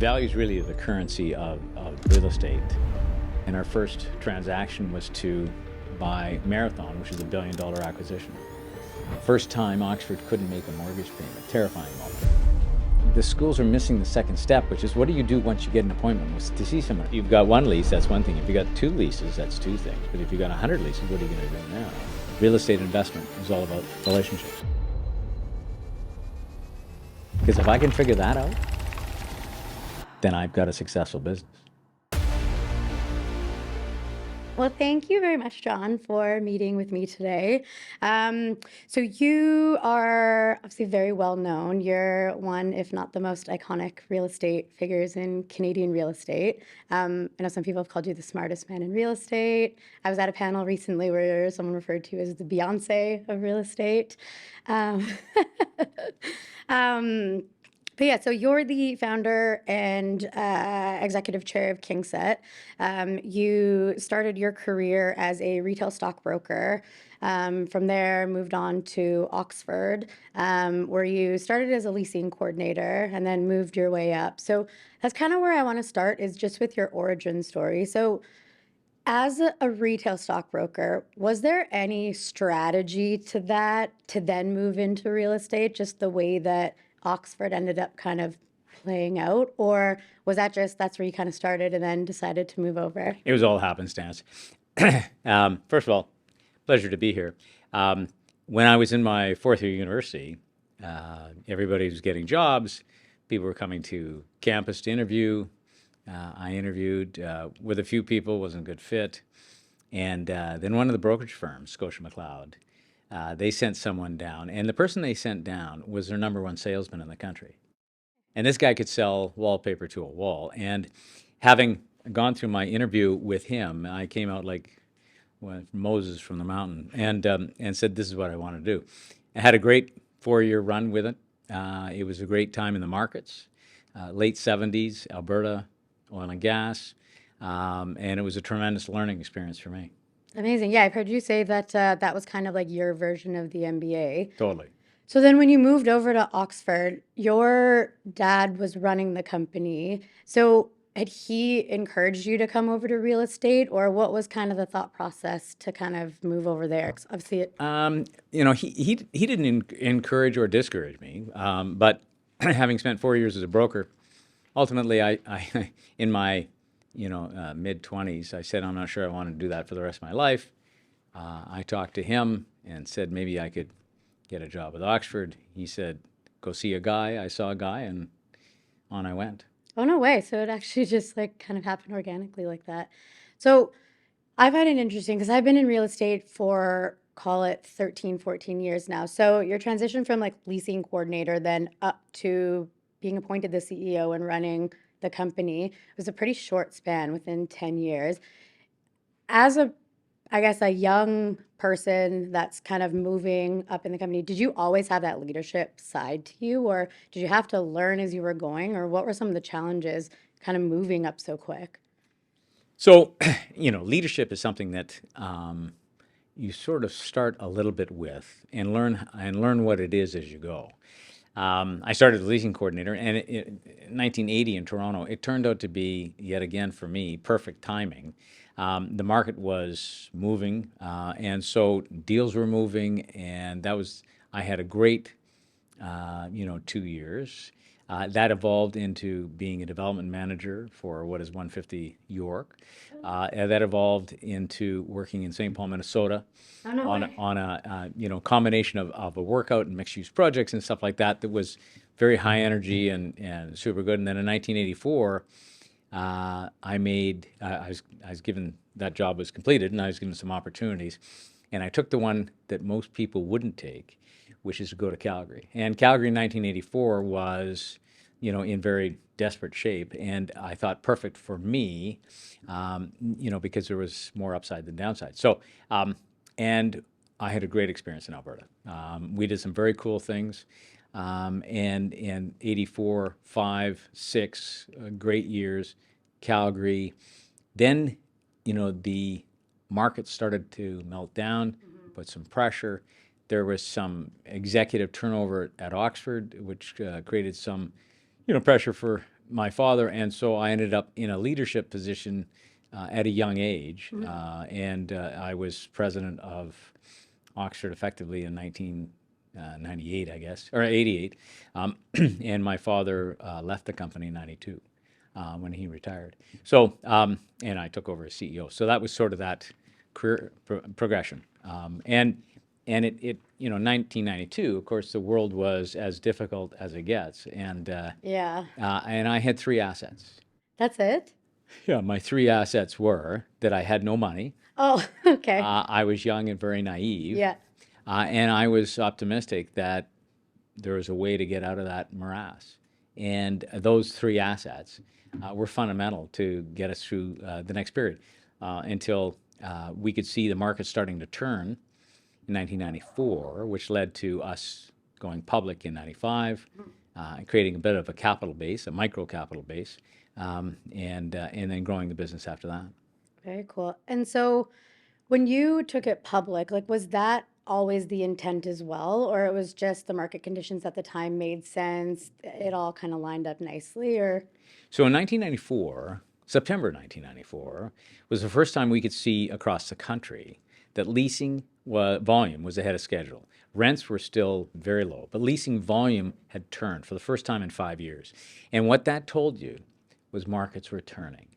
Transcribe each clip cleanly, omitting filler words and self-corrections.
Value is really the currency of real estate. And our first transaction was to buy Marathon, which is a $1 billion acquisition. First time Oxford couldn't make a mortgage payment, terrifying moment. The schools are missing the second step, which is what do you do once you get an appointment to see someone? If you've got one lease, that's one thing. If you've got 2 leases, that's 2 things. But if you've got 100 leases, what are you going to do now? Real estate investment is all about relationships. Because if I can figure that out, then I've got a successful business. Well, thank you very much, Jon, for meeting with me today. So you are obviously very well known. You're one, if not the most iconic real estate figures in Canadian real estate. I know some people have called you the smartest man in real estate. I was at a panel recently where someone referred to you as the Beyonce of real estate. Um, But yeah, so you're the founder and executive chair of KingSet. You started your career as a retail stockbroker. From there, moved on to Oxford, where you started as a leasing coordinator and then moved your way up. So that's kind of where I want to start, is just with your origin story. So as a retail stockbroker, was there any strategy to that to then move into real estate, just the way that Oxford ended up kind of playing out? Or was that just that's where you kind of started and then decided to move over? It was all happenstance. First of all, pleasure to be here. When I was in my 4th year university, everybody was getting jobs. People were coming to campus to interview. I interviewed with a few people, wasn't a good fit. And then one of the brokerage firms, Scotia McLeod, they sent someone down. And the person they sent down was their number 1 salesman in the country. And this guy could sell wallpaper to a wall. And having gone through my interview with him, I came out like Moses from the mountain and said, this is what I want to do. I had a great 4-year run with it. It was a great time in the markets, late 70s, Alberta, oil and gas, and it was a tremendous learning experience for me. Amazing. Yeah, I've heard you say that that was kind of like your version of the MBA. Totally. So then when you moved over to Oxford, your dad was running the company. So had he encouraged you to come over to real estate, or what was kind of the thought process to kind of move over there? 'Cause obviously, He didn't encourage or discourage me, but having spent 4 years as a broker, ultimately I in my mid-20s, I said I'm not sure I want to do that for the rest of my life. I talked to him and said maybe I could get a job with Oxford. He said, go see a guy. I saw a guy, and on I went. oh, no way. So it actually just like kind of happened organically like that. So I find it interesting because I've been in real estate for, call it 13, 14 years now. So your transition from like leasing coordinator then up to being appointed the CEO and running the company was a pretty short span within 10 years. As a, I guess, a young person that's kind of moving up in the company, did you always have that leadership side to you, or did you have to learn as you were going, or what were some of the challenges kind of moving up so quick? So, leadership is something that you sort of start a little bit with and learn what it is as you go. I started as leasing coordinator, and in 1980 in Toronto, it turned out to be, yet again for me, perfect timing. The market was moving, and so deals were moving, and I had a great, 2 years. That evolved into being a development manager for what is 150 York. And that evolved into working in St. Paul, Minnesota, Oh, no way. on a combination of a workout and mixed use projects and stuff like that that was very high energy and super good. And then in 1984, I was given, that job was completed, and I was given some opportunities, and I took the one that most people wouldn't take, which is to go to Calgary. And Calgary in 1984 was, in very desperate shape, and I thought perfect for me, because there was more upside than downside. So, and I had a great experience in Alberta. We did some very cool things, and in 84, 5, 6, great years, Calgary. Then, the market started to melt down, put some pressure. There was some executive turnover at Oxford, which created some, pressure for my father, and so I ended up in a leadership position at a young age, and I was president of Oxford effectively in 1998, I guess, or 88, and my father left the company in 92 when he retired. So, and I took over as CEO. So that was sort of that career progression, and it 1992, of course, the world was as difficult as it gets, Yeah. and I had three assets. That's it? Yeah, my three assets were that I had no money, Oh, okay. I was young and very naive, Yeah. and I was optimistic that there was a way to get out of that morass. And those three assets were fundamental to get us through the next period until we could see the market starting to turn in 1994, which led to us going public in 95, creating a bit of a capital base, a micro capital base, and then growing the business after that. Very cool. And so when you took it public, like was that always the intent as well, or it was just the market conditions at the time made sense, it all kind of lined up nicely, or So in 1994, September 1994, was the first time we could see across the country that leasing volume was ahead of schedule. Rents were still very low, but leasing volume had turned for the first time in 5 years. And what that told you was markets were turning.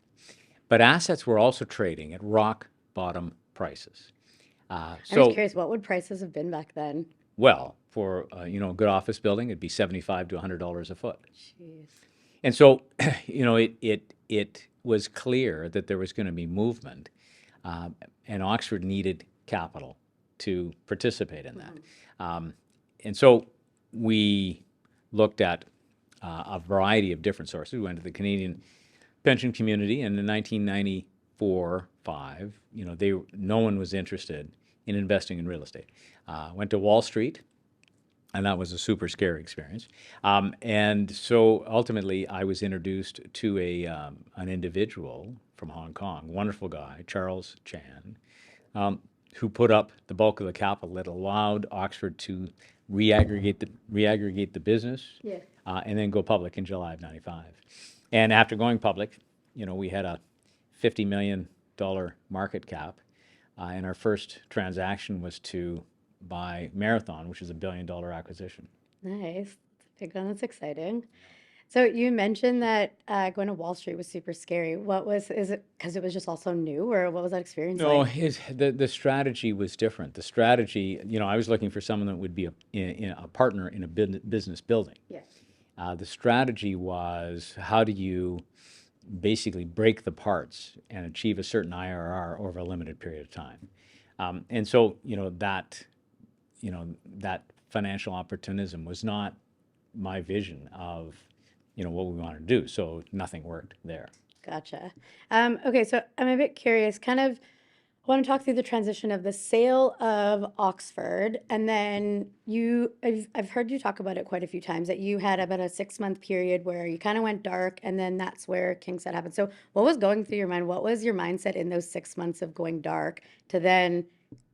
But assets were also trading at rock bottom prices. I'm just So, curious, what would prices have been back then? well, for a good office building, it'd be $75 to $100 a foot. Jeez. And so, it was clear that there was going to be movement, and Oxford needed capital to participate in that. And so we looked at a variety of different sources. We went to the Canadian pension community, and in 1994, 5, no one was interested in investing in real estate. Went to Wall Street, and that was a super scary experience. And so ultimately, I was introduced to an individual from Hong Kong, wonderful guy, Charles Chan, who put up the bulk of the capital that allowed Oxford to reaggregate the business, Yeah. and then go public in July of '95. And after going public, we had a $50 million market cap, and our first transaction was to buy Marathon, which is a $1 billion acquisition. Nice. Big one. That's exciting. So you mentioned that going to Wall Street was super scary. Is it because it was just also new, or what was that experience No, like? the strategy was different. The strategy, I was looking for someone that would be a partner in a business building. Yeah. The strategy was, how do you basically break the parts and achieve a certain IRR over a limited period of time? And so, that financial opportunism was not my vision of, what we wanted to do. So nothing worked there. Gotcha. Okay, so I'm a bit curious, kind of want to talk through the transition of the sale of Oxford, and then I've heard you talk about it quite a few times, that you had about a 6-month period where you kind of went dark, and then that's where KingSet happened. So what was going through your mind? What was your mindset in those 6 months of going dark to then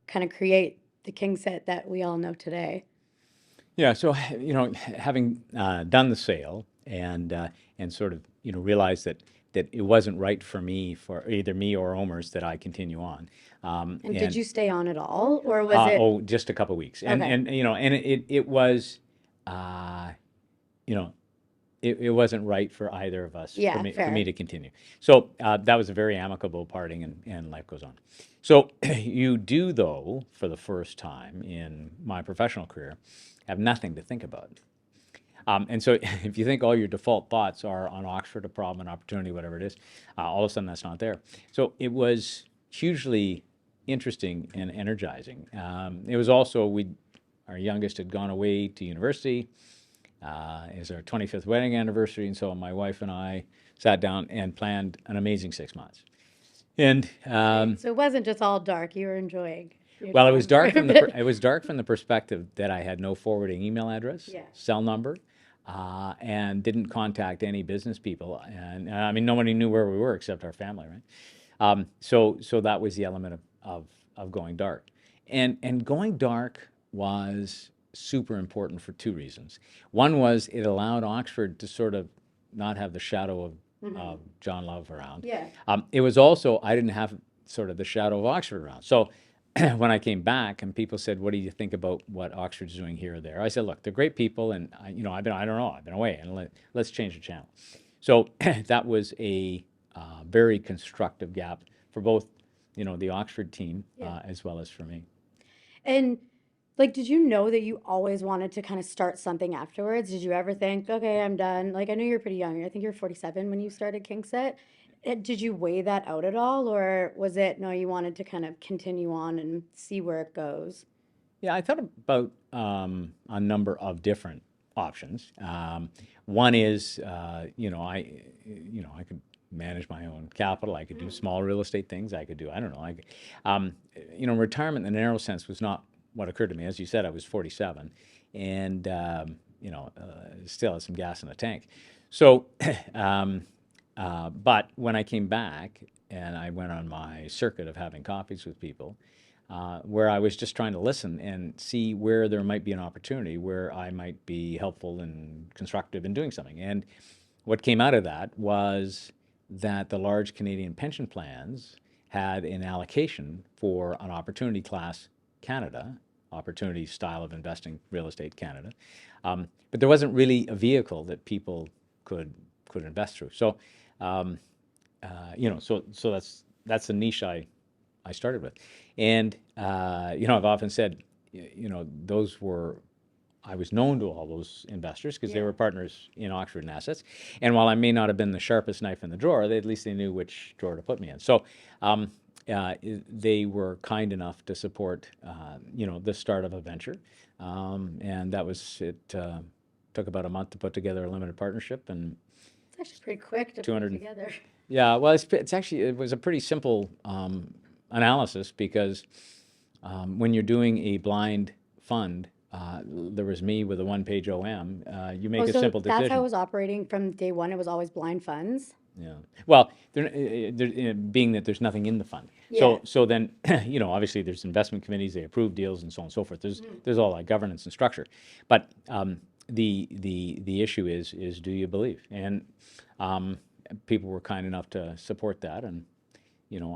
kind of create the KingSet that we all know today? Yeah, so having done the sale and sort of realized that it wasn't right for me, for either me or Omer's, that I continue on. And did you stay on at all, or was it Just a couple weeks, okay? and it was, you know, it wasn't right for either of us, Yeah, for me fair. to continue. So that was a very amicable parting, and life goes on. So you do, though, for the first time in my professional career, have nothing to think about. And so if you think all your default thoughts are on Oxford, a problem, an opportunity, whatever it is, all of a sudden that's not there. So it was hugely interesting and energizing. It was also, our youngest had gone away to university. It was our 25th wedding anniversary, and so my wife and I sat down and planned an amazing 6 months. And So it wasn't just all dark. You were enjoying your well, it was time for dark a from bit. it was dark from the perspective that I had no forwarding email address, Yeah. cell number, and didn't contact any business people. And I mean, nobody knew where we were except our family, right? So that was the element of going dark, and going dark was super important for two reasons. One was it allowed Oxford to sort of not have the shadow of Jon Love around. Yeah. It was also, I didn't have sort of the shadow of Oxford around. So when I came back and people said, what do you think about what Oxford's doing here or there? I said, look, they're great people. And I don't know, I've been away, and let's change the channel. So that was a very constructive gap for both, the Oxford team as well as for me. And like, did you know that you always wanted to kind of start something afterwards? Did you ever think, okay, I'm done? Like, I know you're pretty young. I think you're 47 when you started KingSet. Did you weigh that out at all, or was it no, you wanted to kind of continue on and see where it goes? Yeah, I thought about a number of different options. One is, I could manage my own capital. I could do small real estate things. I could do, I don't know. Retirement in the narrow sense was not what occurred to me. As you said, I was 47, and still had some gas in the tank. So, but when I came back and I went on my circuit of having coffees with people, where I was just trying to listen and see where there might be an opportunity where I might be helpful and constructive in doing something. And what came out of that was that the large Canadian pension plans had an allocation for an opportunity class Canada, opportunity style of investing real estate Canada. But there wasn't really a vehicle that people could invest through. So, so that's the niche I started with. And, I've often said, those were, I was known to all those investors because they were partners in Oxford and Assets. And while I may not have been the sharpest knife in the drawer, at least they knew which drawer to put me in. So they were kind enough to support, the start of a venture. And that was, it took about a month to put together a limited partnership, and It's actually pretty quick to put 200. together. Yeah, well, it's actually, it was a pretty simple analysis because when you're doing a blind fund, there was me with a one-page OM. You make Oh, a so simple that's how it decision. was operating from day one. It was always blind funds. Yeah. Well, being that there's nothing in the fund, Yeah. so then obviously there's investment committees, they approve deals and so on and so forth. There's all that governance and structure, but the issue is do you believe? And people were kind enough to support that, and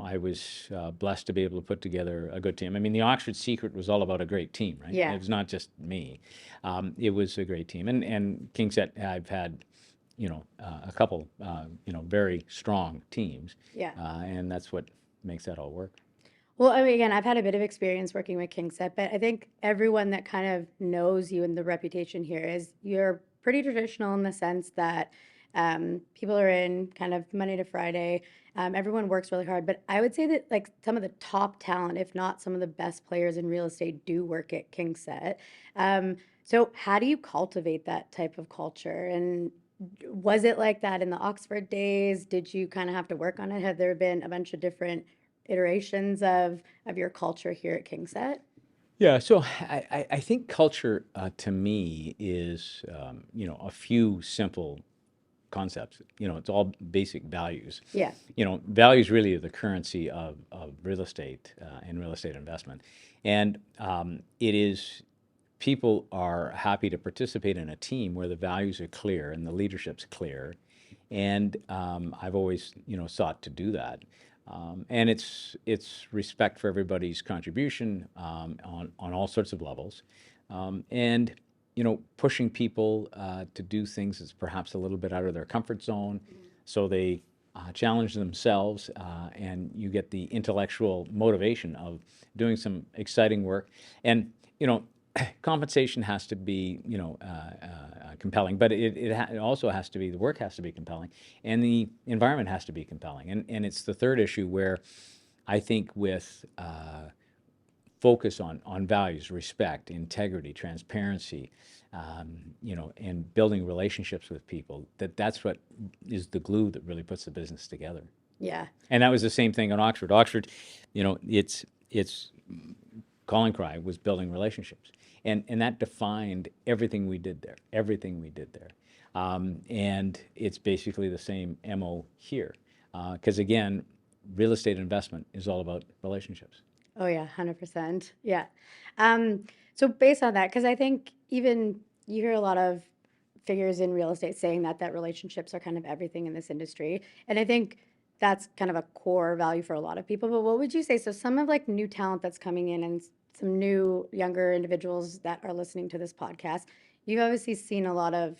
I was blessed to be able to put together a good team. I mean, the Oxford secret was all about a great team, right? Yeah. It's not just me. It was a great team, and KingSet, I've had a couple, very strong teams. Yeah. And that's what makes that all work. Well, I mean, again, I've had a bit of experience working with KingSet, but I think everyone that kind of knows you and the reputation here is you're pretty traditional in the sense that people are in kind of Monday to Friday. Everyone works really hard, but I would say that like some of the top talent, if not some of the best players in real estate, do work at KingSet. So how do you cultivate that type of culture? And was it like that in the Oxford days? Did you kind of have to work on it? Have there been a bunch of different iterations of your culture here at KingSet? Yeah, so I think culture to me is a few simple concepts. It's all basic values. Yeah. Values really are the currency of real estate and real estate investment, and it is people are happy to participate in a team where the values are clear and the leadership's clear. And I've always, sought to do that. And it's respect for everybody's contribution on all sorts of levels. And, pushing people to do things that's perhaps a little bit out of their comfort zone. So they challenge themselves, and you get the intellectual motivation of doing some exciting work. And, compensation has to be, compelling, but it also has to be, the work has to be compelling, and the environment has to be compelling. And it's the third issue where I think with focus on values, respect, integrity, transparency, and building relationships with people, that's what is the glue that really puts the business together. Yeah. And that was the same thing in Oxford. Oxford, its calling cry was building relationships. And that defined everything we did there, and it's basically the same MO here. Because again, real estate investment is all about relationships. Oh yeah, 100%. Yeah. So based on that, because I think even you hear a lot of figures in real estate saying that relationships are kind of everything in this industry. And I think that's kind of a core value for a lot of people. But what would you say? So some of like new talent that's coming in and some new younger individuals that are listening to this podcast, you've obviously seen a lot of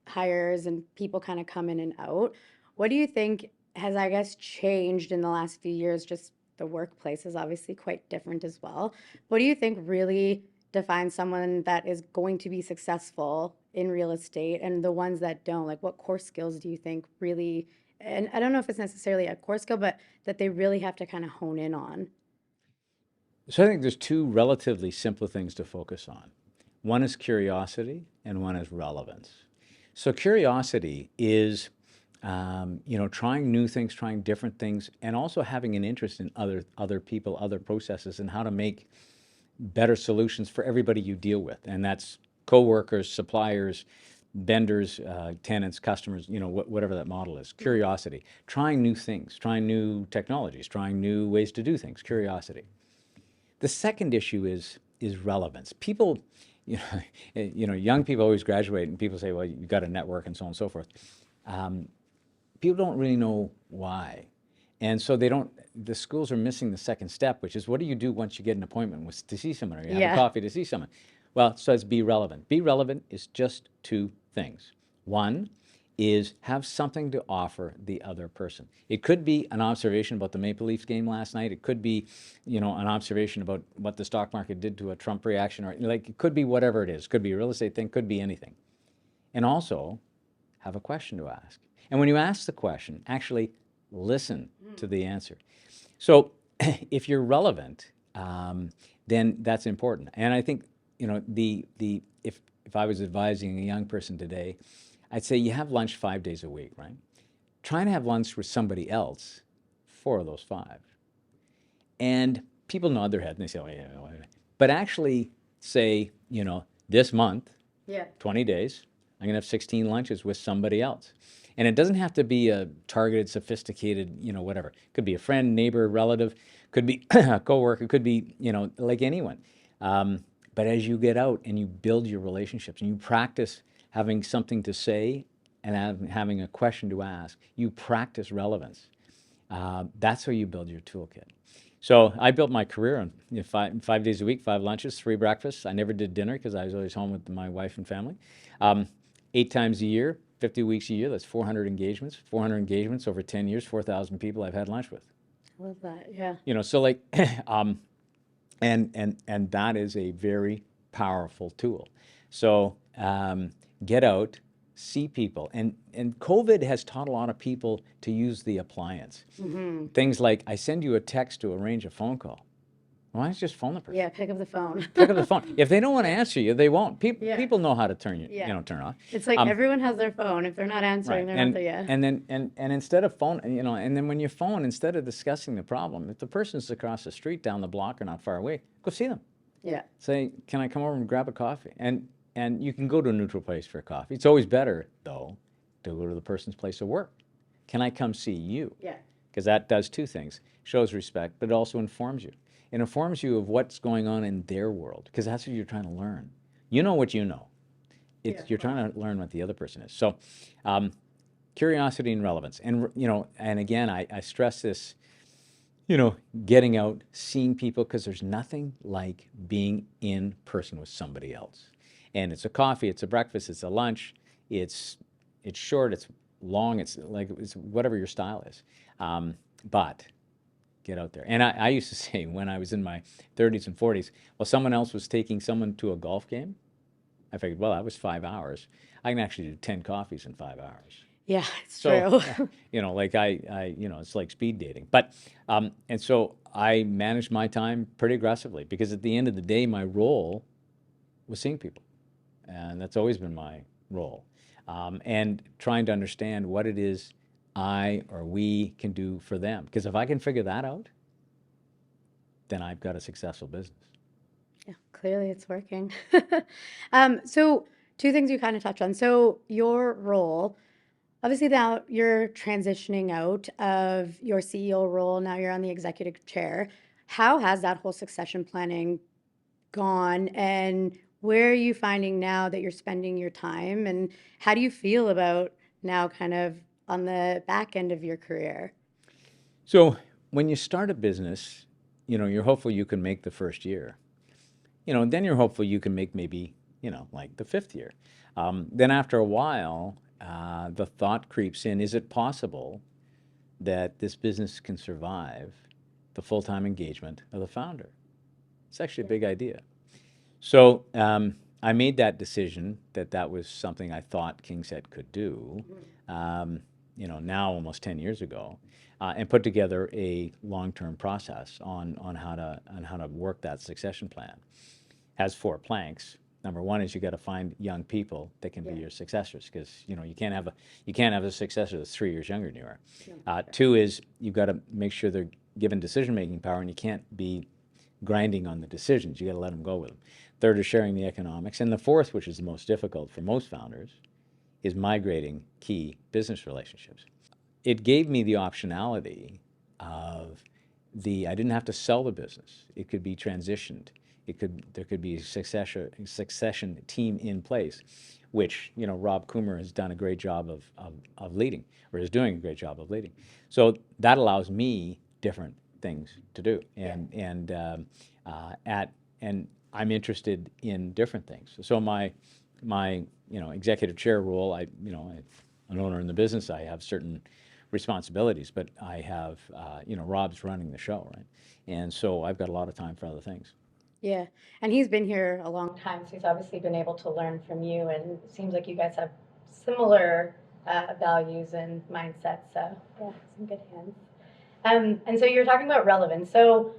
hires and people kind of come in and out. What do you think has, I guess, changed in the last few years? Just the workplace is obviously quite different as well. What do you think really defines someone that is going to be successful in real estate and the ones that don't? Like, what core skills do you think really, and I don't know if it's necessarily a core skill, but that they really have to kind of hone in on? So I think there's two relatively simple things to focus on. One is curiosity and one is relevance. So curiosity is, trying new things, trying different things, and also having an interest in other people, other processes, and how to make better solutions for everybody you deal with. And that's coworkers, suppliers, vendors, tenants, customers, whatever that model is. Curiosity, trying new things, trying new technologies, trying new ways to do things. Curiosity. The second issue is relevance. People, young people always graduate, and people say, "Well, you got to network," and so on and so forth. People don't really know why, and so they don't. The schools are missing the second step, which is what do you do once you get an appointment to see someone, or you have a Yeah. coffee to see someone? Well, so it's be relevant. Be relevant is just two things. One is have something to offer the other person. It could be an observation about the Maple Leafs game last night. It could be, an observation about what the stock market did to a Trump reaction, or like it could be whatever it is. Could be a real estate thing, could be anything. And also have a question to ask. And when you ask the question, actually listen to the answer. So if you're relevant, then that's important. And I think, if I was advising a young person today, I'd say you have lunch 5 days a week, right? Try and have lunch with somebody else 4 of those 5. And people nod their head and they say, oh, yeah. But actually say, this month, Yeah. 20 days, I'm going to have 16 lunches with somebody else. And it doesn't have to be a targeted, sophisticated, whatever. It could be a friend, neighbor, relative, could be a coworker, could be, like anyone. But as you get out and you build your relationships and you practice having something to say and having a question to ask, you practice relevance. That's how you build your toolkit. So I built my career on 5 days a week, 5 lunches, 3 breakfasts. I never did dinner because I was always home with my wife and family. 8 times a year, 50 weeks a year, that's 400 engagements. 400 engagements over 10 years, 4,000 people I've had lunch with. I love that. Yeah. So like, and that is a very powerful tool. So get out, see people, and COVID has taught a lot of people to use the appliance. Mm-hmm. Things like I send you a text to arrange a phone call. Why don't you just phone the person? Yeah. Pick up the phone. Pick up the phone. If they don't want to answer you, they won't. People Yeah. people know how to turn you Yeah. turn off. It's like everyone has their phone. If they're not answering, Right. they're not there. Yeah. And then and instead of phone, and then when you phone, instead of discussing the problem, if the person's across the street, down the block, or not far away, go see them. Yeah. Say, can I come over and grab a coffee? And you can go to a neutral place for a coffee. It's always better, though, to go to the person's place of work. Can I come see you? Yeah. Because that does two things. Shows respect, but it also informs you. It informs you of what's going on in their world, because that's what you're trying to learn. You know what you know. You're trying to learn what the other person is. So curiosity and relevance. And, and again, I stress this, getting out, seeing people, because there's nothing like being in person with somebody else. And it's a coffee, it's a breakfast, it's a lunch, it's short, it's long, it's whatever your style is. But get out there. And I used to say when I was in my 30s and 40s, well, someone else was taking someone to a golf game. I figured, well, that was 5 hours. I can actually do 10 coffees in 5 hours. Yeah, it's So, true. like it's like speed dating. But, and so I managed my time pretty aggressively because at the end of the day, my role was seeing people. And that's always been my role. And trying to understand what it is I or we can do for them. Because if I can figure that out, then I've got a successful business. Yeah, clearly it's working. So two things you kind of touched on. So your role, obviously now you're transitioning out of your CEO role. Now you're on the executive chair. How has that whole succession planning gone? And where are you finding now that you're spending your time, and how do you feel about now kind of on the back end of your career? So when you start a business, you're hopeful you can make the first year. And then you're hopeful you can make maybe, like the fifth year. Then after a while, the thought creeps in, is it possible that this business can survive the full-time engagement of the founder? It's actually a big idea. So I made that decision that was something I thought KingSet could do, now almost 10 years ago, and put together a long-term process on how to work that succession plan. Has 4 planks. Number one is you got to find young people that can be your successors, because you can't have a successor that's 3 years younger than you are. 2 is you've got to make sure they're given decision-making power, and you can't be grinding on the decisions. You got to let them go with them. 3rd is sharing the economics, and the 4th, which is the most difficult for most founders, is migrating key business relationships. It gave me the optionality of I didn't have to sell the business. It could be transitioned. There could be a succession team in place, which Rob Coomer has done a great job of leading, or is doing a great job of leading. So that allows me different things to do, and I'm interested in different things. So my executive chair role, I'm an owner in the business. I have certain responsibilities, but I have Rob's running the show, right? And so I've got a lot of time for other things. Yeah, and he's been here a long time, so he's obviously been able to learn from you, and it seems like you guys have similar values and mindsets, so yeah, some good hands. And so you're talking about relevance. So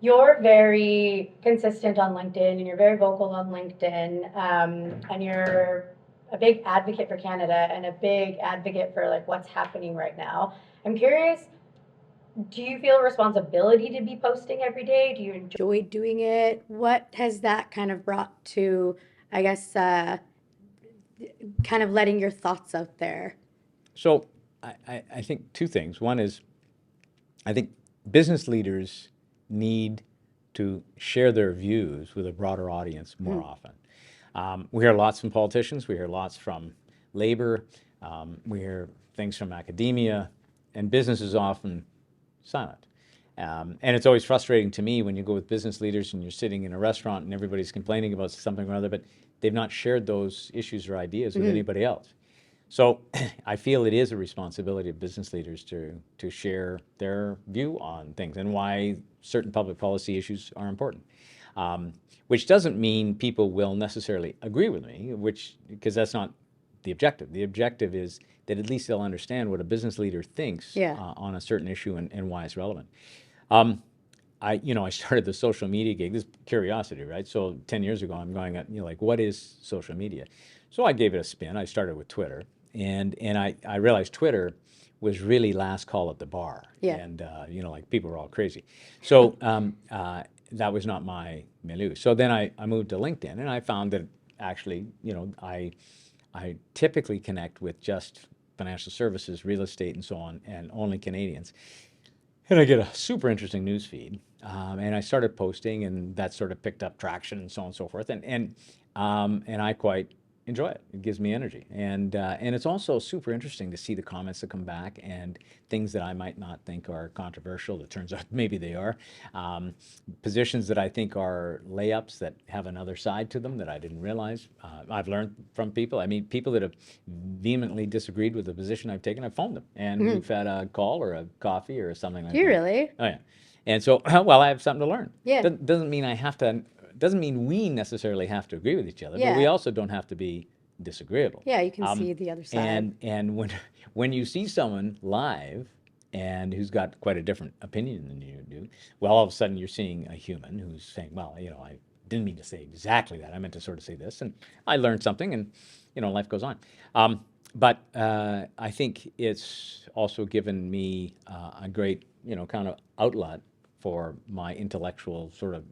you're very consistent on LinkedIn, and you're very vocal on LinkedIn, and you're a big advocate for Canada and a big advocate for like what's happening right now. I'm curious, do you feel a responsibility to be posting every day? Do you enjoy doing it? What has that kind of brought to, I guess, kind of letting your thoughts out there? So I think 2 things. One is I think business leaders need to share their views with a broader audience more often. We hear lots from politicians. We hear lots from labor. We hear things from academia, and business is often silent. And it's always frustrating to me when you go with business leaders and you're sitting in a restaurant and everybody's complaining about something or other, but they've not shared those issues or ideas with anybody else. So I feel it is a responsibility of business leaders to share their view on things and why certain public policy issues are important. Which doesn't mean people will necessarily agree with me, because that's not the objective. The objective is that at least they'll understand what a business leader thinks on a certain issue and why it's relevant. I started the social media gig. This is curiosity, right? So 10 years ago, I'm going at, like, what is social media? So I gave it a spin. I started with Twitter, and I realized Twitter was really last call at the bar. Yeah. And, like, people were all crazy. So that was not my milieu. So then I moved to LinkedIn, and I found that actually, I typically connect with just financial services, real estate, and so on, and only Canadians. And I get a super interesting news feed, and I started posting, and that sort of picked up traction, and so on and so forth. And I quite enjoy it. It gives me energy, and it's also super interesting to see the comments that come back and things that I might not think are controversial. It turns out maybe they are. Positions that I think are layups that have another side to them that I didn't realize. I've learned from people. I mean, people that have vehemently disagreed with the position I've taken, I've phoned them, and we've had a call or a coffee or something like Do that. you really? Oh yeah. And so, well, I have something to learn. Yeah. Doesn't mean I have to. Doesn't mean we necessarily have to agree with each other, but Yeah. we also don't have to be disagreeable. Yeah, you can see the other side. And when you see someone live and who's got quite a different opinion than you do, well, all of a sudden you're seeing a human who's saying, well, I didn't mean to say exactly that. I meant to sort of say this, and I learned something, and life goes on. But I think it's also given me a great, kind of outlet for my intellectual sort of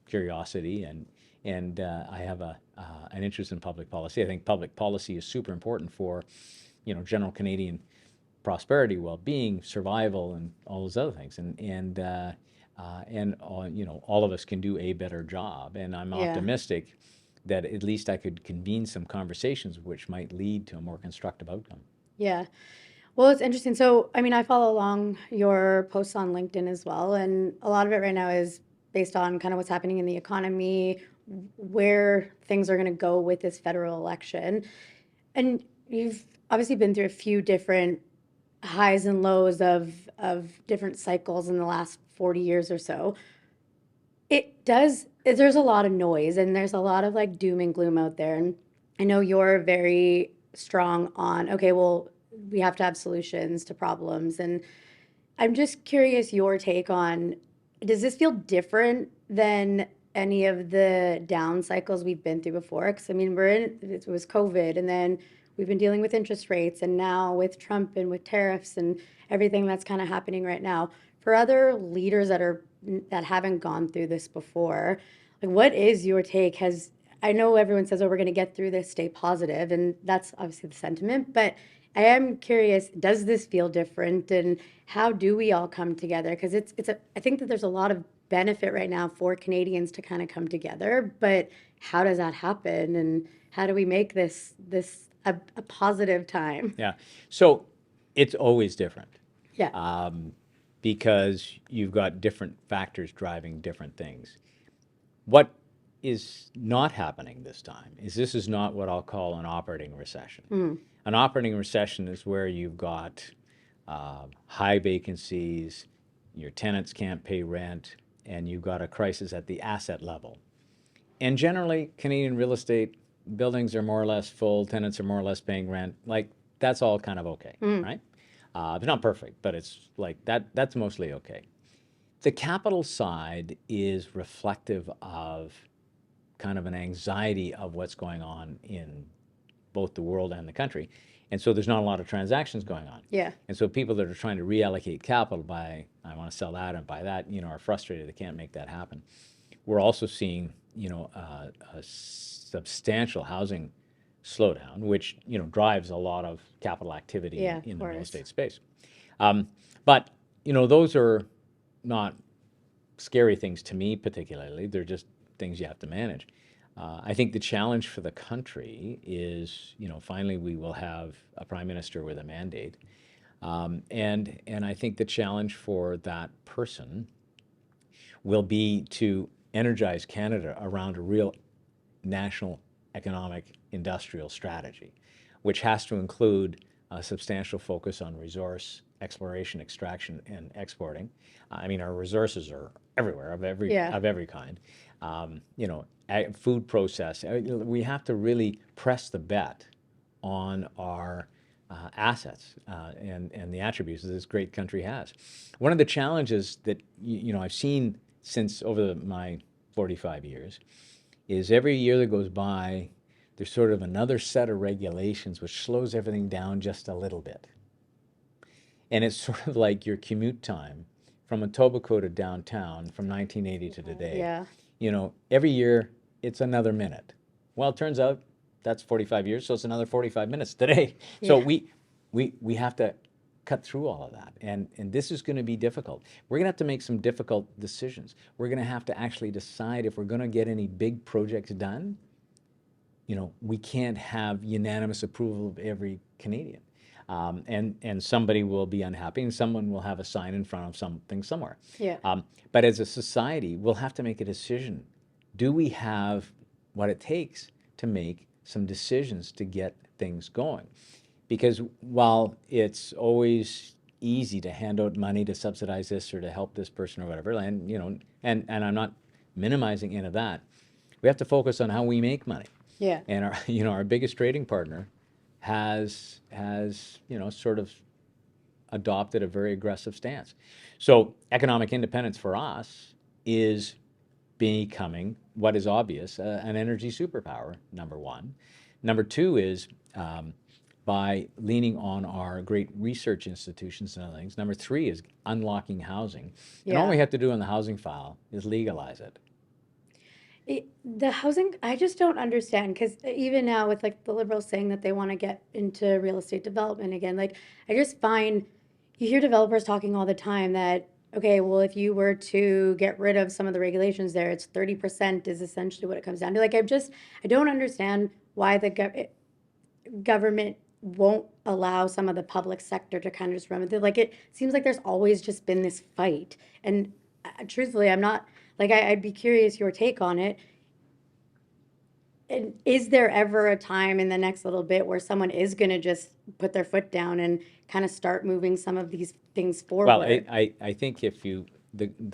curiosity, and I have an interest in public policy. I think public policy is super important for, general Canadian prosperity, well-being, survival, and all those other things. And and all of us can do a better job. And I'm Yeah. optimistic that at least I could convene some conversations which might lead to a more constructive outcome. Yeah. Well, it's interesting. So, I mean, I follow along your posts on LinkedIn as well, and a lot of it right now is based on kind of what's happening in the economy, where things are going to go with this federal election. And you've obviously been through a few different highs and lows of different cycles in the last 40 years or so. There's a lot of noise and there's a lot of like doom and gloom out there. And I know you're very strong on, okay, well, we have to have solutions to problems. And I'm just curious your take on, does this feel different than any of the down cycles we've been through before? Because I mean, it was COVID, and then we've been dealing with interest rates, and now with Trump and with tariffs and everything that's kind of happening right now. For other leaders that haven't gone through this before, like what is your take? I know everyone says, "Oh, we're going to get through this, stay positive," and that's obviously the sentiment, but I am curious, does this feel different and how do we all come together? Because I think that there's a lot of benefit right now for Canadians to kind of come together, but how does that happen and how do we make this a positive time? Yeah. So it's always different Yeah. because you've got different factors driving different things. What is not happening this is not what I'll call an operating recession. An operating recession is where you've got high vacancies, your tenants can't pay rent, and you've got a crisis at the asset level. And generally, Canadian real estate buildings are more or less full, tenants are more or less paying rent. Like, that's all kind of okay, right? It's not perfect, but it's like that's mostly okay. The capital side is reflective of kind of an anxiety of what's going on in both the world and the country. And so there's not a lot of transactions going on. Yeah. And so people that are trying to reallocate capital by, I want to sell that and buy that, are frustrated they can't make that happen. We're also seeing, a substantial housing slowdown, which, drives a lot of capital activity Yeah, of in the real course. estate space. But, those are not scary things to me particularly. They're just things you have to manage. I think the challenge for the country is, finally we will have a prime minister with a mandate, and I think the challenge for that person will be to energize Canada around a real national economic industrial strategy, which has to include a substantial focus on resource exploration, extraction, and exporting. I mean, our resources are everywhere Yeah. of every kind. Food process. We have to really press the bet on our assets and the attributes that this great country has. One of the challenges that I've seen since over my 45 years is every year that goes by, there's sort of another set of regulations which slows everything down just a little bit. And it's sort of like your commute time from Etobicoke to downtown from 1980 to today. Yeah. Every year it's another minute. Well, it turns out that's 45 years, so it's another 45 minutes today. So Yeah. we have to cut through all of that. And this is going to be difficult. We're going to have to make some difficult decisions. We're going to have to actually decide if we're going to get any big projects done. We can't have unanimous approval of every Canadian. And somebody will be unhappy and someone will have a sign in front of something somewhere. Yeah. But as a society, we'll have to make a decision. Do we have what it takes to make some decisions to get things going? Because while it's always easy to hand out money to subsidize this or to help this person or whatever, and I'm not minimizing any of that, we have to focus on how we make money. Yeah. And our biggest trading partner has sort of adopted a very aggressive stance. So economic independence for us is becoming what is obvious, an energy superpower, number one. Number two is by leaning on our great research institutions and other things. Number three is unlocking housing. And all Yeah. we have to do in the housing file is legalize it. The housing, I just don't understand because even now with like the Liberals saying that they want to get into real estate development again, like I just find you hear developers talking all the time that okay, well, if you were to get rid of some of the regulations there, it's 30% is essentially what it comes down to. Like, I don't understand why the government won't allow some of the public sector to kind of just run with it. Like, it seems like there's always just been this fight. And truthfully, I'm not, like, I'd be curious your take on it. And is there ever a time in the next little bit where someone is going to just put their foot down and kind of start moving some of these things Well, forward? I think if the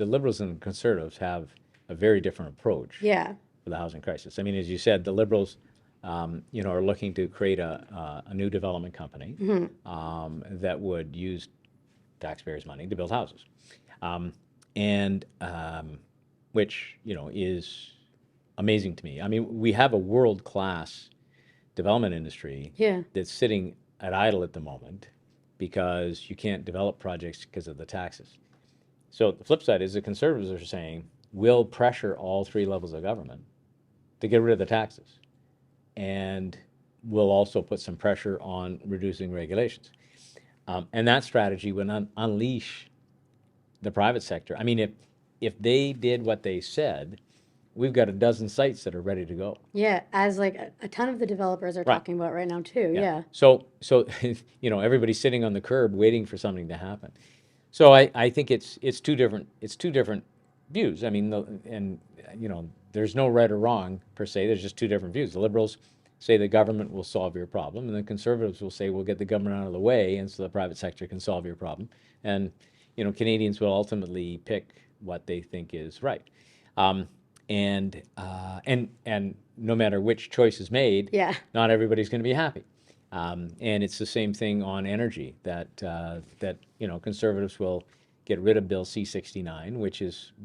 Liberals and the Conservatives have a very different approach Yeah. for the housing crisis. I mean, as you said, the Liberals, are looking to create a new development company that would use taxpayers' money to build houses, and which is amazing to me. I mean, we have a world-class development industry Yeah. that's sitting at idle at the moment because you can't develop projects because of the taxes. So the flip side is the conservatives are saying we'll pressure all three levels of government to get rid of the taxes, and we'll also put some pressure on reducing regulations. And that strategy would unleash the private sector. I mean, if they did what they said, we've got a dozen sites that are ready to go. Yeah. As like a ton of the developers are Right. talking about right now, too. Yeah. Yeah. So everybody's sitting on the curb waiting for something to happen. So I think it's two different views. I mean, there's no right or wrong per se. There's just two different views. The liberals say the government will solve your problem, and the conservatives will say we'll get the government out of the way, and so the private sector can solve your problem. And Canadians will ultimately pick what they think is right. Um, and no matter which choice is made, Yeah. not everybody's going to be happy. And it's the same thing on energy that conservatives will get rid of Bill C-69,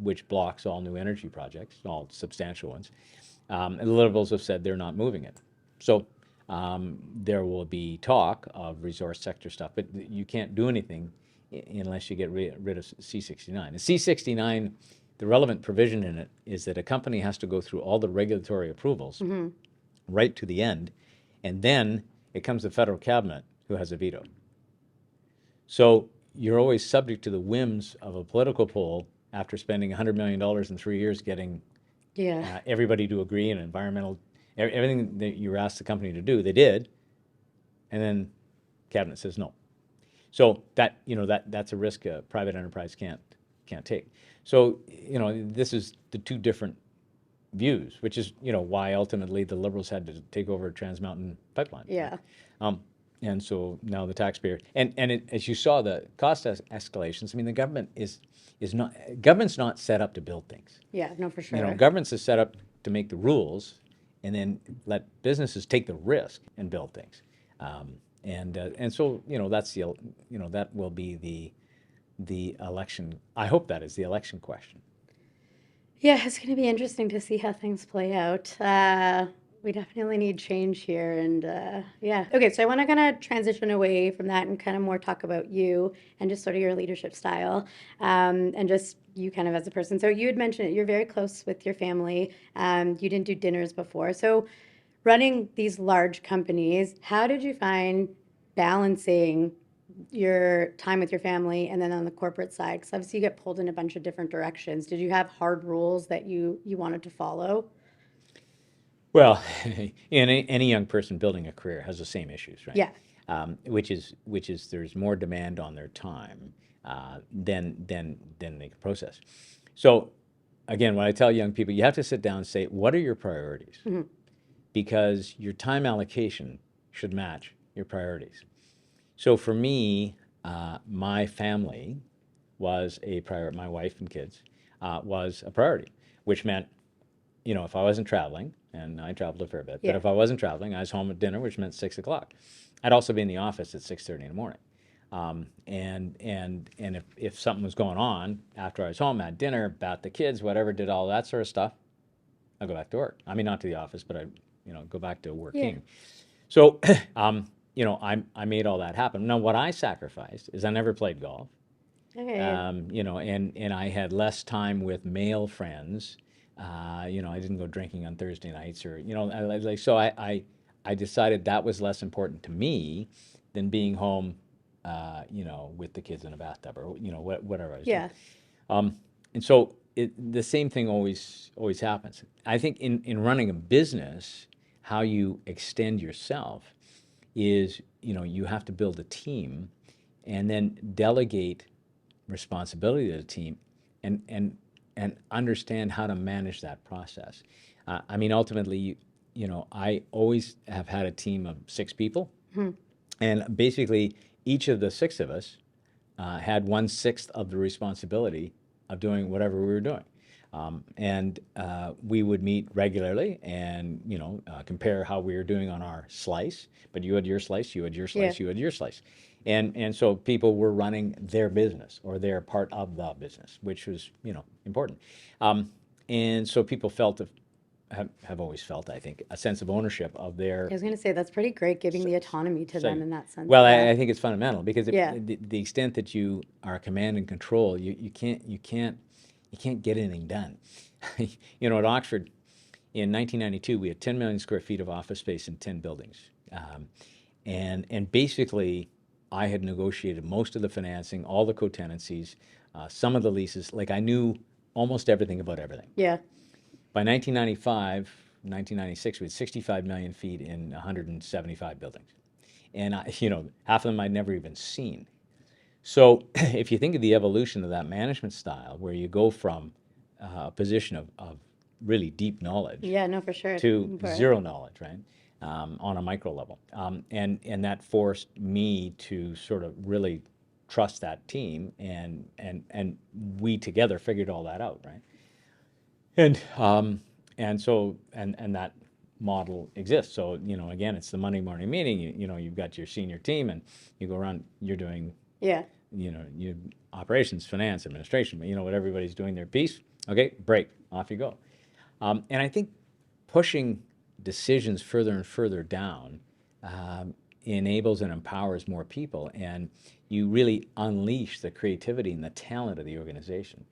which blocks all new energy projects, all substantial ones. And the Liberals have said they're not moving it. So there will be talk of resource sector stuff, but you can't do anything unless you get rid of C-69. And C-69, the relevant provision in it is that a company has to go through all the regulatory approvals right to the end, and then it comes to federal cabinet who has a veto. So you're always subject to the whims of a political poll after spending $100 million in 3 years getting Yeah. everybody to agree and everything that you were asked the company to do, they did, and then cabinet says no. So that's a risk a private enterprise can't take. So this is the two different views, which is why ultimately the Liberals had to take over Trans Mountain Pipeline. Yeah. And so now the taxpayer as you saw the cost escalations. I mean, the government's not set up to build things. Yeah. No, for sure. Governments is set up to make the rules and then let businesses take the risk and build things. And so that's that will be the election. I hope that is the election question. Yeah, it's going to be interesting to see how things play out. We definitely need change here. And yeah. Okay, so I want to kind of transition away from that and kind of more talk about you and just sort of your leadership style and just you kind of as a person. So you had mentioned it, you're very close with your family. You didn't do dinners before. So running these large companies, how did you find balancing your time with your family and then on the corporate side? Because obviously you get pulled in a bunch of different directions. Did you have hard rules that you wanted to follow? Well, any young person building a career has the same issues, right? Yeah. Which is there's more demand on their time than they can process. So again, when I tell young people, you have to sit down and say, what are your priorities? Because your time allocation should match your priorities. So for me, my family was a priority. My wife and kids was a priority, which meant, if I wasn't traveling, and I traveled a fair bit, Yeah. but if I wasn't traveling, I was home at dinner, which meant 6 o'clock. I'd also be in the office at 6:30 in the morning. And if something was going on after I was home, had dinner, bat the kids, whatever, did all that sort of stuff, I'd go back to work. I mean, not to the office, but I go back to working. Yeah. So, I made all that happen. Now, what I sacrificed is I never played golf. Okay. And I had less time with male friends. I didn't go drinking on Thursday nights or, so I decided that was less important to me than being home, with the kids in a bathtub or, whatever I was Yeah. doing. And so the same thing always happens. I think in running a business, how you extend yourself is, you have to build a team and then delegate responsibility to the team and understand how to manage that process. I mean, ultimately, I always have had a team of 6 people, and basically each of the 6 of us had 1/6 of the responsibility of doing whatever we were doing. And we would meet regularly and, compare how we were doing on our slice. But you had your slice, you had your Yeah. slice, you had your slice. And so people were running their business or their part of the business, which was, important. And so people have always felt, I think, a sense of ownership of their I was going to say that's pretty great, giving the autonomy to them segment. in that sense. Well, Yeah. I think it's fundamental because Yeah. the extent that you are command and control, you can't get anything done. At Oxford in 1992, we had 10 million square feet of office space in 10 buildings, and basically, I had negotiated most of the financing, all the co-tenancies, some of the leases. Like I knew almost everything about everything. Yeah. By 1995, 1996, we had 65 million feet in 175 buildings. And half of them I'd never even seen. So if you think of the evolution of that management style, where you go from a position of really deep knowledge Yeah, no, for sure. to Important. zero knowledge, right, on a micro level, and that forced me to sort of really trust that team, and we together figured all that out, right? And so that model exists. So again, it's the Monday morning meeting. You've got your senior team, and you go around. You're doing Yeah. you operations, finance, administration. What everybody's doing their piece. Okay, break. Off you go. And I think pushing decisions further and further down enables and empowers more people, and you really unleash the creativity and the talent of the organization.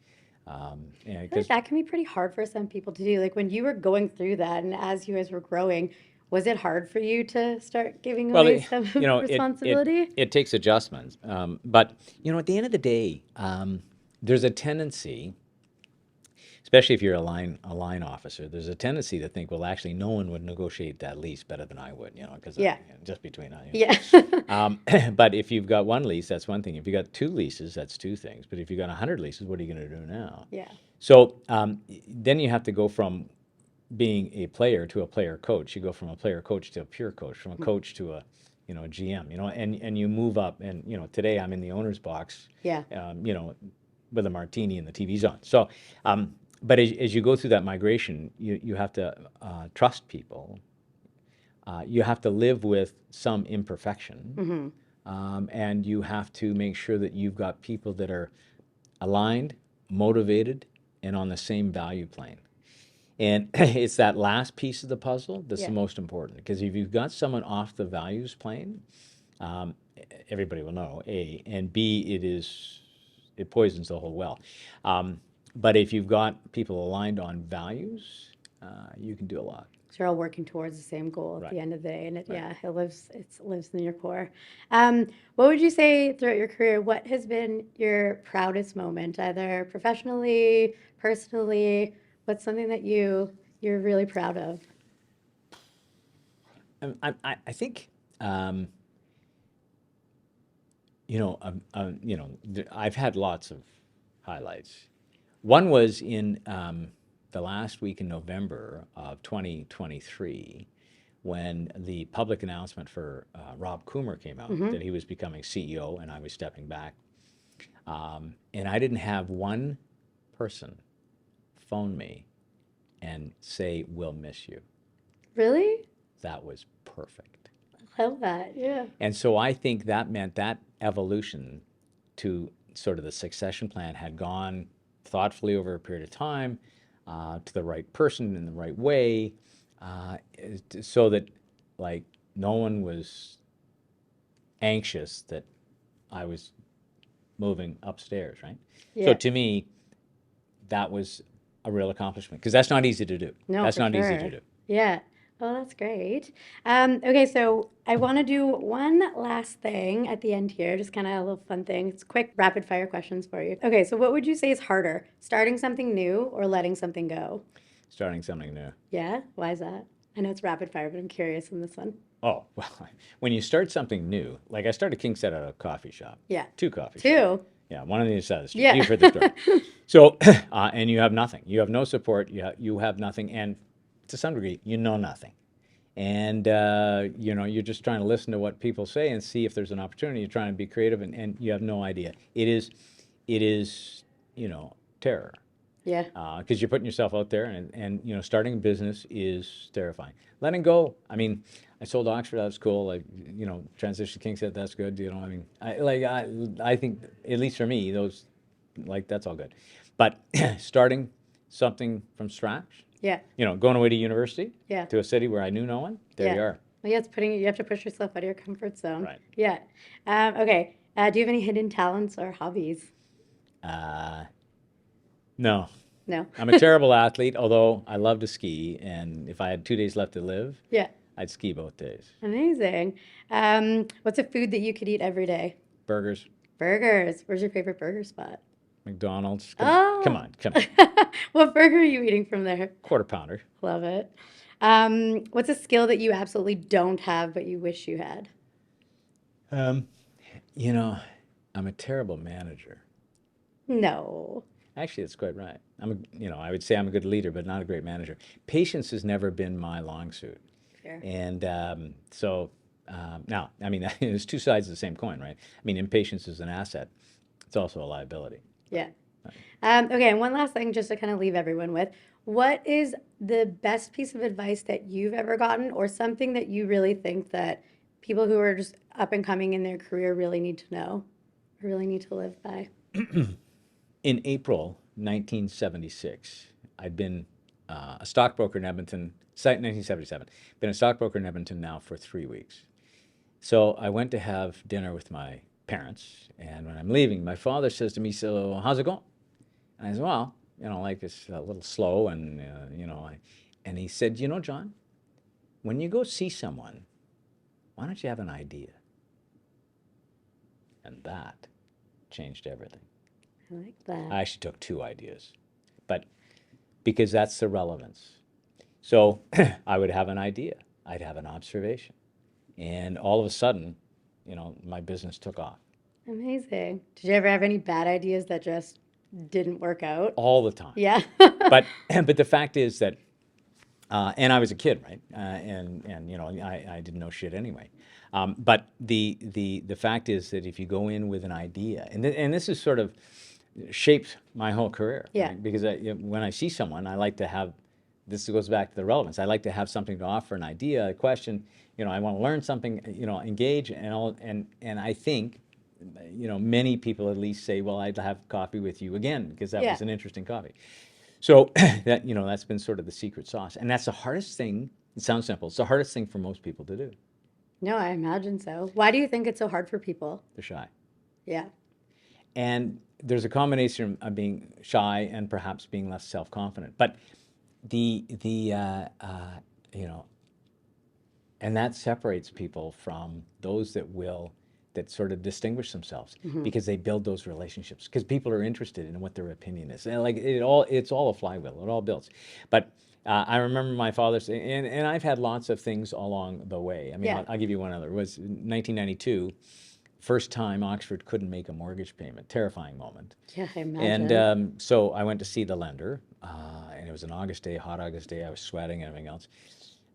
I feel like that can be pretty hard for some people to do. Like when you were going through that and as you guys were growing, was it hard for you to start giving Well, away some responsibility? it takes adjustments, but at the end of the day, there's a tendency, especially if you're a line officer, there's a tendency to think, well, actually, no one would negotiate that lease better than I would, because Yeah. just between us. Yeah. But if you've got one lease, that's one thing. If you got 2 leases, that's 2 things. But if you've got 100 leases, what are you going to do now? Yeah. So then you have to go from being a player to a player coach. You go from a player coach to a pure coach, from a coach to a GM, and you move up. And today I'm in the owner's box, Yeah. with a martini and the TV's on. So, but as you go through that migration, you have to trust people. You have to live with some imperfection, and you have to make sure that you've got people that are aligned, motivated, and on the same value plane. And it's that last piece of the puzzle that's Yeah. the most important, because if you've got someone off the values plane, everybody will know, A, and B, it poisons the whole well. But if you've got people aligned on values, you can do a lot. So you're all working towards the same goal at Right. the end of the day, and it Right. it lives in your core. What would you say throughout your career? What has been your proudest moment, either professionally, personally? What's something that you're really proud of? I think, I've had lots of highlights. One was in the last week in November of 2023, when the public announcement for Rob Coomer came out that he was becoming CEO and I was stepping back. And I didn't have one person phone me and say, "We'll miss you." Really? That was perfect. I love that. Yeah. And so I think that meant that evolution to sort of the succession plan had gone thoughtfully over a period of time, to the right person in the right way, so that like no one was anxious that I was moving upstairs, right? So Yeah. to me, that was a real accomplishment, because that's not easy to do. No, That's for not easy to sure. do. Yeah. Oh, that's great. Okay, so I want to do one last thing at the end here, just kind of a little fun thing. It's quick, rapid fire questions for you. Okay, so what would you say is harder, starting something new or letting something go? Starting something new. Yeah, why is that? I know it's rapid fire, but I'm curious in this one. Oh, well, when you start something new, like I started KingSet at a coffee shop, Yeah, two coffee shops. two. Yeah, one on the other side of the street. Yeah. You've heard the story. So, and you have nothing. You have no support. You have nothing. And to some degree, you know nothing. And, you're just trying to listen to what people say and see if there's an opportunity. You're trying to be creative and you have no idea. It is, terror. Yeah. Because you're putting yourself out there, and starting a business is terrifying. Letting go, I mean, I sold Oxford, that was cool. Like, transition to KingSet, that's good. I mean, I think, at least for me, those, like, that's all good. But starting something from scratch, Yeah. going away to university, Yeah. to a city where I knew no one, there Yeah. you are. Well, yeah, it's you have to push yourself out of your comfort zone. Right. Yeah. Okay. Do you have any hidden talents or hobbies? Uh, no, No. I'm a terrible athlete, although I love to ski, and if I had 2 days left to live, Yeah. I'd ski both days. Amazing. What's a food that you could eat every day? Burgers, Burgers. Where's your favorite burger spot? McDonald's. Come Oh. on, come on. What burger are you eating from there? Quarter pounder. Love it. What's a skill that you absolutely don't have but you wish you had? Um, you know, I'm a terrible manager. No. Actually, that's quite right. I would say I'm a good leader, but not a great manager. Patience has never been my long suit. Fair. And now, I mean, there's two sides of the same coin, right? I mean, impatience is an asset. It's also a liability. Yeah. Okay, and one last thing just to kind of leave everyone with. What is the best piece of advice that you've ever gotten, or something that you really think that people who are just up and coming in their career really need to know, or really need to live by? In April 1976, I'd been a stockbroker in Edmonton, 1977, been a stockbroker in Edmonton now for 3 weeks. So I went to have dinner with my parents, and when I'm leaving, my father says to me, "So how's it going?" And I said, "Well, like it's a little slow," and he said, "John, when you go see someone, why don't you have an idea?" And that changed everything. I like that. I actually took two ideas, but because that's the relevance. So I would have an idea, I'd have an observation, and all of a sudden, my business took off Amazing. Did you ever have any bad ideas that just didn't work out? all the time. Yeah. But but the fact is that, and I was a kid, right? I didn't know shit anyway. But the fact is that if you go in with an idea, and this is sort of shaped my whole career, Yeah. right? Because when I see someone, I like to have, this goes back to the relevance. I like to have something to offer, an idea, a question. I want to learn something. Engage and all. And I think, many people at least say, "Well, I'd have coffee with you again because that Yeah. was an interesting coffee." So that's been sort of the secret sauce, and that's the hardest thing. It sounds simple. It's the hardest thing for most people to do. No, I imagine so. Why do you think it's so hard for people? They're shy. Yeah. And there's a combination of being shy and perhaps being less self-confident. But the and that separates people from those that sort of distinguish themselves because they build those relationships because people are interested in what their opinion is. And like it's all a flywheel. It all builds. But I remember my father saying, and I've had lots of things along the way. I mean, Yeah. I'll give you one other. It was 1992. First time Oxford couldn't make a mortgage payment. Terrifying moment. Yeah, I imagine. And so I went to see the lender, and it was an August day, hot August day. I was sweating and everything else.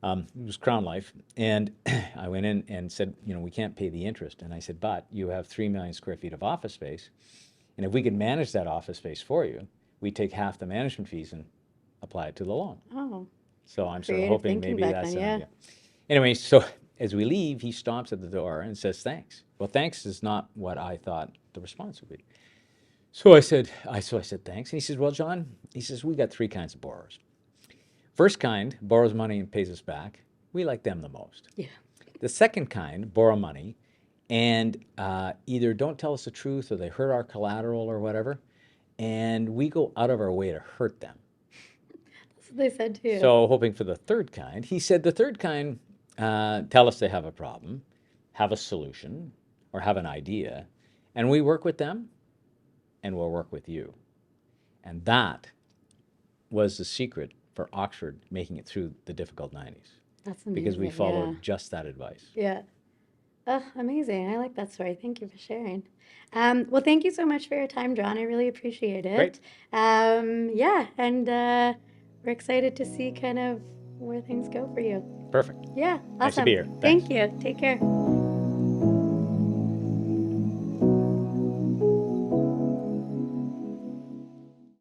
It was Crown Life, and I went in and said, we can't pay the interest. And I said, but you have 3 million square feet of office space, and if we could manage that office space for you, we take half the management fees and apply it to the loan. Oh, So I'm sort of creative hoping thinking maybe back that's then, an yeah. idea. Anyway, so as we leave, he stops at the door and says, "Thanks." Well, thanks is not what I thought the response would be. So I said, "Thanks." And he says, "Well, John," he says, "we got three kinds of borrowers. First kind borrows money and pays us back. We like them the most. Yeah. The second kind borrow money and either don't tell us the truth or they hurt our collateral or whatever, and we go out of our way to hurt them. what they said too. So hoping for the third kind. He said the third kind tell us they have a problem, have a solution, or have an idea, and we work with them, and we'll work with you. And that was the secret for Oxford making it through the difficult 90s. That's amazing. Because we followed just that advice. Yeah. Oh, amazing. I like that story. Thank you for sharing. Well, thank you so much for your time, Jon. I really appreciate it. Great. Yeah, and we're excited to see kind of where things go for you. Perfect. Yeah, awesome. Nice to be here. Thank you. Take care.